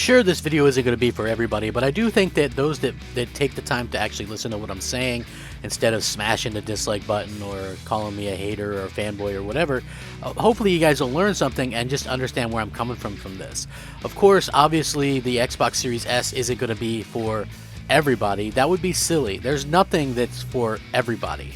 sure this video isn't going to be for everybody, but I do think that those that take the time to actually listen to what I'm saying instead of smashing the dislike button or calling me a hater or a fanboy or whatever, hopefully you guys will learn something and just understand where I'm coming from this. Of course, obviously the Xbox Series S isn't going to be for everybody. That would be silly. There's nothing that's for everybody.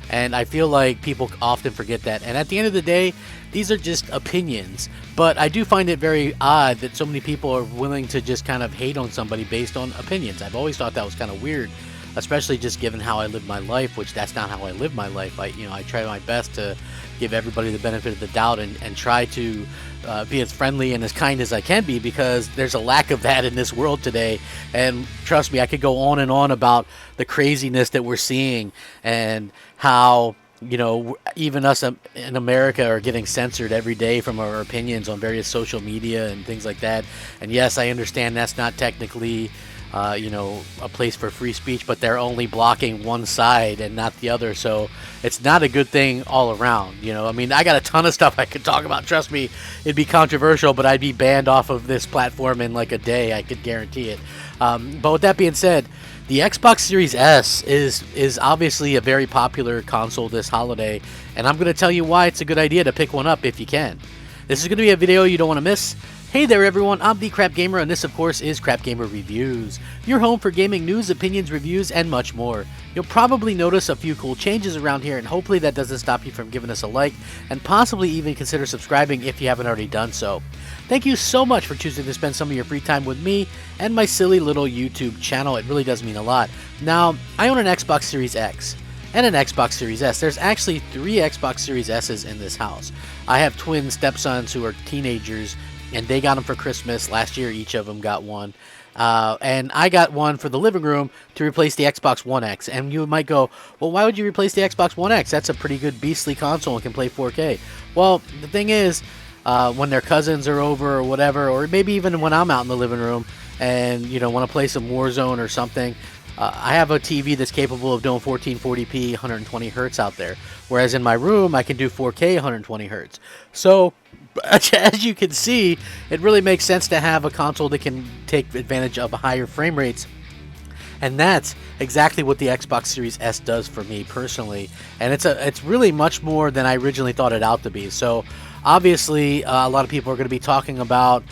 And I feel like people often forget that. And at the end of the day, these are just opinions. But I do find it very odd that so many people are willing to just kind of hate on somebody based on opinions. I've always thought that was kind of weird, especially just given how I live my life, which that's not how I live my life. I try my best to give everybody the benefit of the doubt and try to be as friendly and as kind as I can be, because there's a lack of that in this world today. And trust me, I could go on and on about the craziness that we're seeing and how, even us in America are getting censored every day from our opinions on various social media and things like that. And yes, I understand that's not technically a place for free speech, but they're only blocking one side and not the other, so it's not a good thing all around. I got a ton of stuff I could talk about. Trust me, it'd be controversial, but I'd be banned off of this platform in like a day, I could guarantee it. But with that being said, the Xbox Series S is obviously a very popular console this holiday, and I'm going to tell you why it's a good idea to pick one up if you can. This is going to be a video you don't want to miss. Hey there everyone, I'm the Crapgamer, and this of course is Crapgamer Reviews, your home for gaming news, opinions, reviews, and much more. You'll probably notice a few cool changes around here, and hopefully that doesn't stop you from giving us a like, and possibly even consider subscribing if you haven't already done so. Thank you so much for choosing to spend some of your free time with me and my silly little YouTube channel. It really does mean a lot. Now, I own an Xbox Series X and an Xbox Series S. There's actually 3 Xbox Series S's in this house. I have twin stepsons who are teenagers, and they got them for Christmas. Last year, each of them got one. And I got one for the living room to replace the Xbox One X. And you might go, well, why would you replace the Xbox One X? That's a pretty good beastly console and can play 4K. Well, the thing is, when their cousins are over or whatever, or maybe even when I'm out in the living room and, want to play some Warzone or something, I have a TV that's capable of doing 1440p 120 hertz out there. Whereas in my room, I can do 4K 120 hertz. So, as you can see, it really makes sense to have a console that can take advantage of higher frame rates. And that's exactly what the Xbox Series S does for me personally. And it's really much more than I originally thought it out to be. So, obviously, a lot of people are going to be talking about,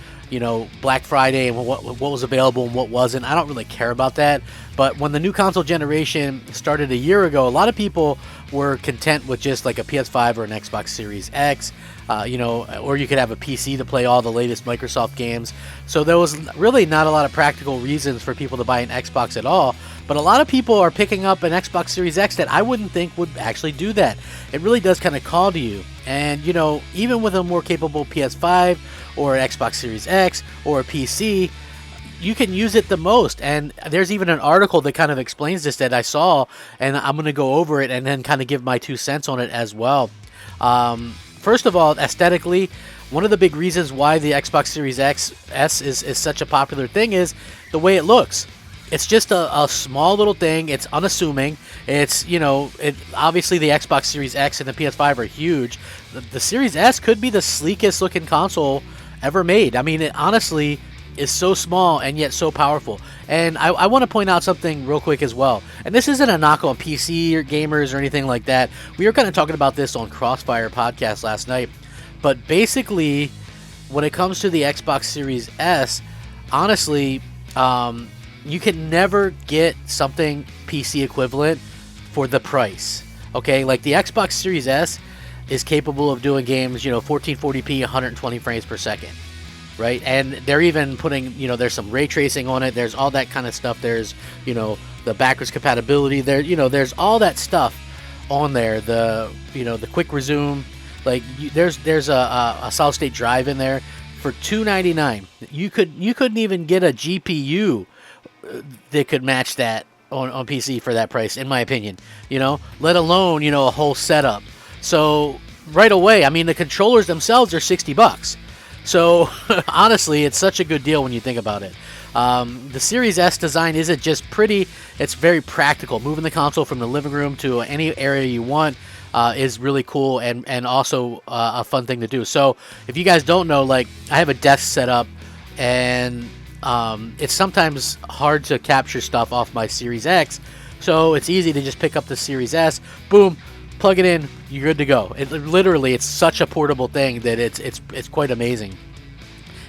Black Friday and what was available and what wasn't. I don't really care about that. But when the new console generation started a year ago, a lot of people were content with just like a PS5 or an Xbox Series X, or you could have a PC to play all the latest Microsoft games. So there was really not a lot of practical reasons for people to buy an Xbox at all. But a lot of people are picking up an Xbox Series X that I wouldn't think would actually do that. It really does kind of call to you. And, even with a more capable PS5 or an Xbox Series X or a PC, you can use it the most. And there's even an article that kind of explains this that I saw, and I'm going to go over it and then kind of give my 2 cents on it as well. First of all, aesthetically, one of the big reasons why the Xbox Series S is such a popular thing is the way it looks. It's just a small little thing. It's unassuming. It's, obviously the Xbox Series X and the PS5 are huge. The Series S could be the sleekest looking console ever made. I mean, it honestly is so small and yet so powerful. And I want to point out something real quick as well. And this isn't a knock on PC or gamers or anything like that. We were kind of talking about this on Crossfire podcast last night. But basically, when it comes to the Xbox Series S, honestly, you can never get something PC equivalent for the price. Okay, like the Xbox Series S is capable of doing games, 1440p, 120 frames per second, right? And they're even putting, there's some ray tracing on it. There's all that kind of stuff. There's, the backwards compatibility. There's all that stuff on there. The quick resume. Like there's a solid state drive in there for $299. You couldn't even get a GPU that could match that on PC for that price, in my opinion, let alone, a whole setup. So right away, I mean, the controllers themselves are $60. So honestly, it's such a good deal when you think about it. The Series S design isn't just pretty, it's very practical. Moving the console from the living room to any area you want is really cool and also a fun thing to do. So if you guys don't know, like, I have a desk set up, and it's sometimes hard to capture stuff off my Series X, so it's easy to just pick up the Series S, boom, plug it in, you're good to go. Literally, it's such a portable thing that it's quite amazing.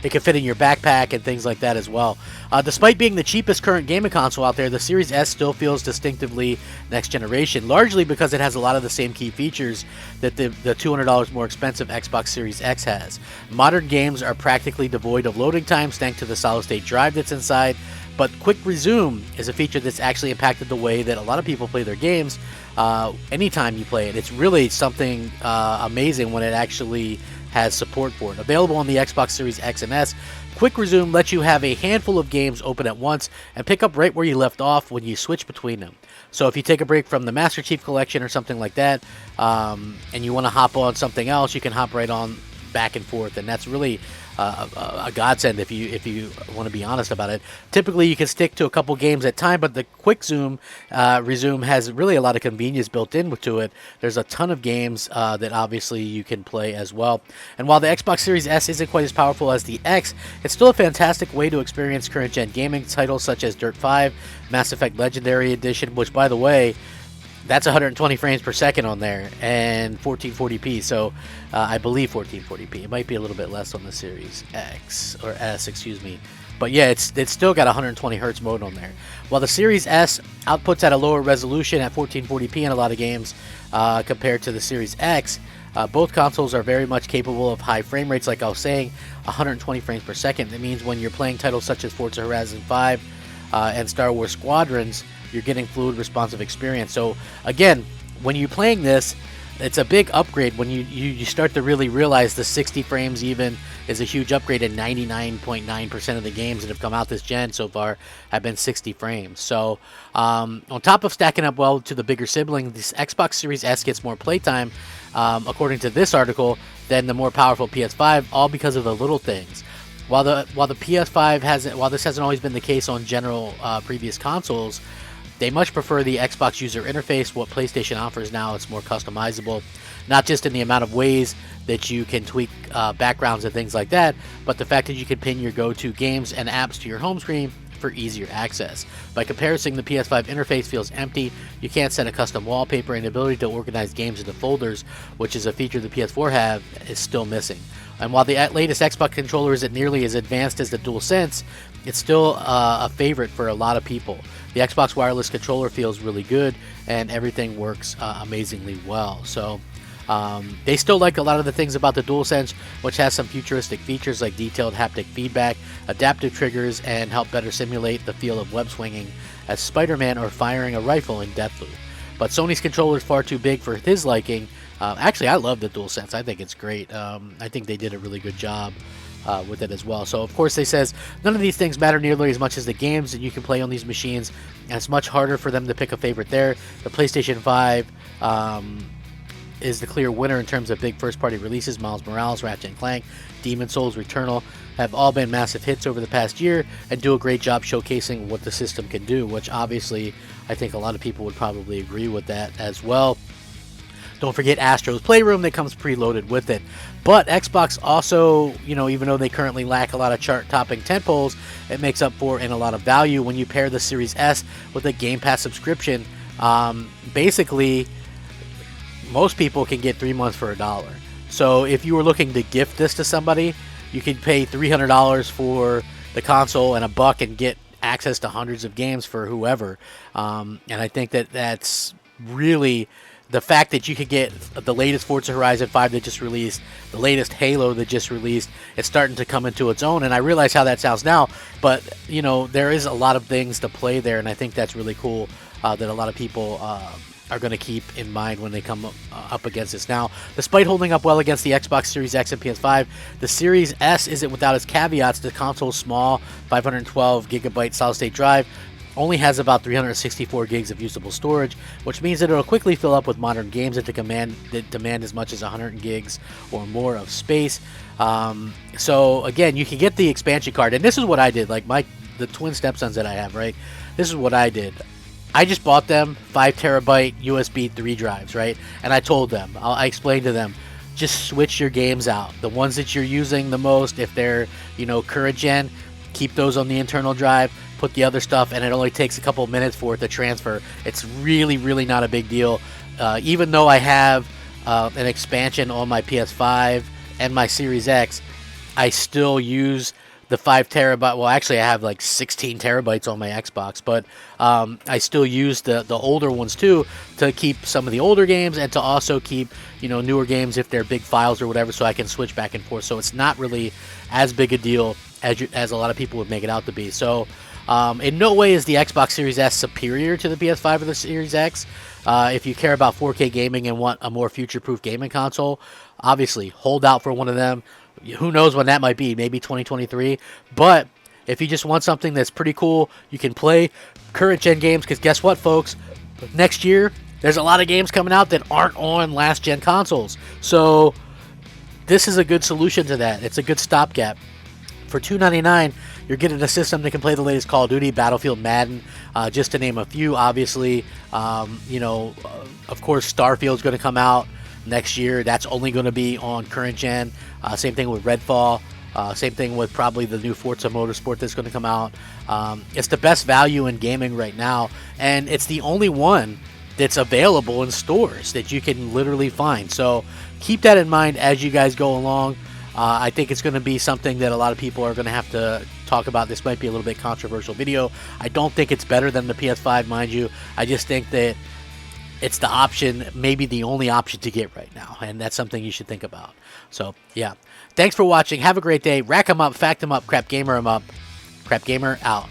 It can fit in your backpack and things like that as well. Despite being the cheapest current gaming console out there, the Series S still feels distinctively next generation, largely because it has a lot of the same key features that the $200 more expensive Xbox Series X has. Modern games are practically devoid of loading times thanks to the solid-state drive that's inside, but Quick Resume is a feature that's actually impacted the way that a lot of people play their games anytime you play it. It's really something amazing when it actually has support for it. Available on the Xbox Series X and S, Quick Resume lets you have a handful of games open at once and pick up right where you left off when you switch between them. So if you take a break from the Master Chief Collection or something like that, and you want to hop on something else, you can hop right on back and forth, and that's really a godsend if you want to be honest about it. Typically, you can stick to a couple games at a time, but the Quick Resume has really a lot of convenience built into it. There's a ton of games that obviously you can play as well. And while the Xbox Series S isn't quite as powerful as the X, it's still a fantastic way to experience current-gen gaming titles such as Dirt 5, Mass Effect Legendary Edition, which, by the way, that's 120 frames per second on there, and 1440p, so I believe 1440p. It might be a little bit less on the Series X, or S, excuse me. But yeah, it's still got 120 hertz mode on there. While the Series S outputs at a lower resolution at 1440p in a lot of games compared to the Series X, both consoles are very much capable of high frame rates, like I was saying, 120 frames per second. That means when you're playing titles such as Forza Horizon 5 and Star Wars Squadrons, you're getting fluid responsive experience. So again, when you're playing this, it's a big upgrade when you start to really realize the 60 frames even is a huge upgrade, and 99.9% of the games that have come out this gen so far have been 60 frames. So on top of stacking up well to the bigger sibling, this Xbox Series S gets more playtime, according to this article, than the more powerful PS5, all because of the little things. While the PS5 while this hasn't always been the case on general previous consoles, they much prefer the Xbox user interface. What PlayStation offers now, it's more customizable, not just in the amount of ways that you can tweak backgrounds and things like that, but the fact that you can pin your go-to games and apps to your home screen for easier access. By comparison, the PS5 interface feels empty. You can't set a custom wallpaper, and the ability to organize games into folders, which is a feature the PS4 is still missing. And while the latest Xbox controller isn't nearly as advanced as the DualSense, it's still a favorite for a lot of people. The Xbox wireless controller feels really good, and everything works amazingly well. So they still like a lot of the things about the DualSense, which has some futuristic features like detailed haptic feedback, adaptive triggers, and help better simulate the feel of web swinging as Spider-Man or firing a rifle in Deathloop. But Sony's controller is far too big for his liking. Actually, I love the DualSense. I think it's great. I think they did a really good job with it as well. So of course they says none of these things matter nearly as much as the games that you can play on these machines, and it's much harder for them to pick a favorite there. The PlayStation 5 is the clear winner in terms of big first party releases. Miles Morales, Ratchet & Clank, Demon's Souls, Returnal have all been massive hits over the past year and do a great job showcasing what the system can do, which obviously I think a lot of people would probably agree with that as well. Don't forget Astro's Playroom that comes preloaded with it. But Xbox also, even though they currently lack a lot of chart-topping tentpoles, it makes up for in a lot of value when you pair the Series S with a Game Pass subscription. Basically, most people can get 3 months for $1. So if you were looking to gift this to somebody, you could pay $300 for the console and $1 and get access to hundreds of games for whoever. And I think that's really... The fact that you could get the latest Forza Horizon 5 that just released, the latest Halo that just released, it's starting to come into its own. And I realize how that sounds now, but, there is a lot of things to play there, and I think that's really cool that a lot of people are going to keep in mind when they come up against this. Now, despite holding up well against the Xbox Series X and PS5, the Series S isn't without its caveats. The console's small 512 gigabyte solid-state drive only has about 364 gigs of usable storage, which means that it'll quickly fill up with modern games that demand as much as 100 gigs or more of space. So again, you can get the expansion card, and this is what I did. Like the twin stepsons that I have, right? This is what I did. I just bought them 5 terabyte USB 3 drives, right? And I told them, I explained to them, just switch your games out. The ones that you're using the most, if they're current gen, keep those on the internal drive, put the other stuff, and it only takes a couple of minutes for it to transfer. It's really, really not a big deal. Even though I have an expansion on my PS5 and my Series X, I still use the 5 terabyte. Well, actually, I have like 16 terabytes on my Xbox, but I still use the older ones too, to keep some of the older games and to also keep, you know, newer games if they're big files or whatever, so I can switch back and forth. So it's not really as big a deal as a lot of people would make it out to be. So in no way is the Xbox Series S superior to the PS5 or the Series X. If you care about 4K gaming and want a more future-proof gaming console, obviously hold out for one of them. Who knows when that might be, maybe 2023. But if you just want something that's pretty cool, you can play current-gen games, because guess what, folks? Next year, there's a lot of games coming out that aren't on last-gen consoles. So this is a good solution to that. It's a good stopgap. For $299, you're getting a system that can play the latest Call of Duty, Battlefield, Madden, just to name a few, obviously. You know, of course, Starfield's going to come out next year. That's only going to be on current gen. Same thing with Redfall. Same thing with probably the new Forza Motorsport that's going to come out. It's the best value in gaming right now, and it's the only one that's available in stores that you can literally find. So keep that in mind as you guys go along. I think it's going to be something that a lot of people are going to have to talk about. This might be a little bit controversial video. I don't think it's better than the PS5, mind you. I just think that it's the option, maybe the only option to get right now, and that's something you should think about. So, yeah. Thanks for watching. Have a great day. Rack 'em up, fact 'em up, crap gamer 'em up. Crap gamer out.